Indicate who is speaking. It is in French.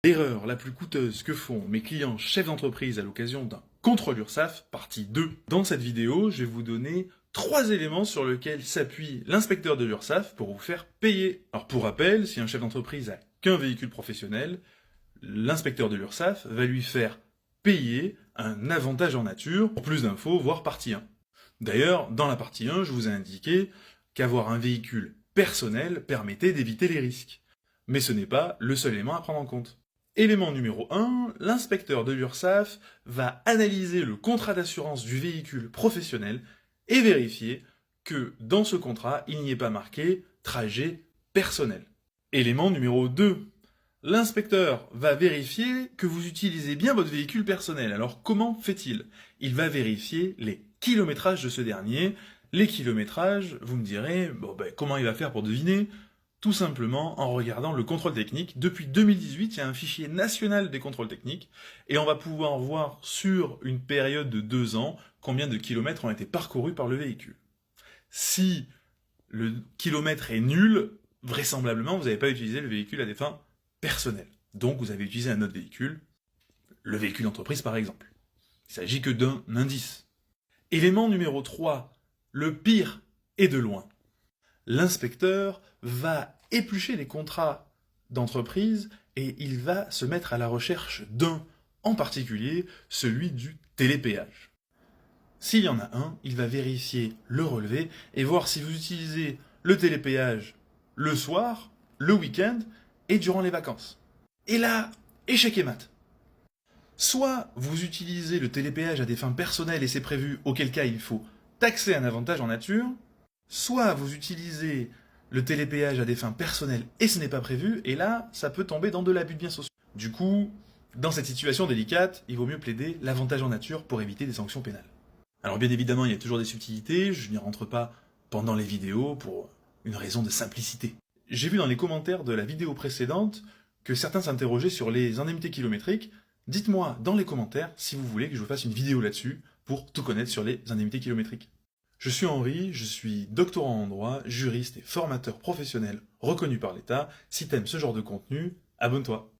Speaker 1: L'erreur la plus coûteuse que font mes clients chefs d'entreprise à l'occasion d'un contrôle URSSAF, partie 2. Dans cette vidéo, je vais vous donner 3 éléments sur lesquels s'appuie l'inspecteur de l'URSSAF pour vous faire payer. Alors pour rappel, si un chef d'entreprise a qu'un véhicule professionnel, l'inspecteur de l'URSSAF va lui faire payer un avantage en nature. Pour plus d'infos, voir partie 1. D'ailleurs, dans la partie 1, je vous ai indiqué qu'avoir un véhicule personnel permettait d'éviter les risques. Mais ce n'est pas le seul élément à prendre en compte. Élément numéro 1, l'inspecteur de l'URSSAF va analyser le contrat d'assurance du véhicule professionnel et vérifier que dans ce contrat, il n'y ait pas marqué trajet personnel. Élément numéro 2, l'inspecteur va vérifier que vous utilisez bien votre véhicule personnel. Alors comment fait-il? Il va vérifier les kilométrages de ce dernier. Les kilométrages, vous me direz, comment il va faire pour deviner? Tout simplement en regardant le contrôle technique. Depuis 2018, il y a un fichier national des contrôles techniques et on va pouvoir voir sur une période de 2 ans combien de kilomètres ont été parcourus par le véhicule. Si le kilomètre est nul, vraisemblablement vous n'avez pas utilisé le véhicule à des fins personnelles. Donc vous avez utilisé un autre véhicule, le véhicule d'entreprise par exemple. Il ne s'agit que d'un indice. Élément numéro 3, le pire est de loin. L'inspecteur va éplucher les contrats d'entreprise et il va se mettre à la recherche d'un, en particulier celui du télépéage. S'il y en a un, il va vérifier le relevé et voir si vous utilisez le télépéage le soir, le week-end et durant les vacances. Et là, échec et mat. Soit vous utilisez le télépéage à des fins personnelles et c'est prévu, auquel cas il faut taxer un avantage en nature, soit vous utilisez le télépéage à des fins personnelles et ce n'est pas prévu, et là, ça peut tomber dans de l'abus de biens sociaux. Du coup, dans cette situation délicate, il vaut mieux plaider l'avantage en nature pour éviter des sanctions pénales. Alors bien évidemment, il y a toujours des subtilités, je n'y rentre pas pendant les vidéos pour une raison de simplicité. J'ai vu dans les commentaires de la vidéo précédente que certains s'interrogeaient sur les indemnités kilométriques. Dites-moi dans les commentaires si vous voulez que je vous fasse une vidéo là-dessus pour tout connaître sur les indemnités kilométriques. Je suis Henri, je suis doctorant en droit, juriste et formateur professionnel reconnu par l'État. Si t'aimes ce genre de contenu, abonne-toi.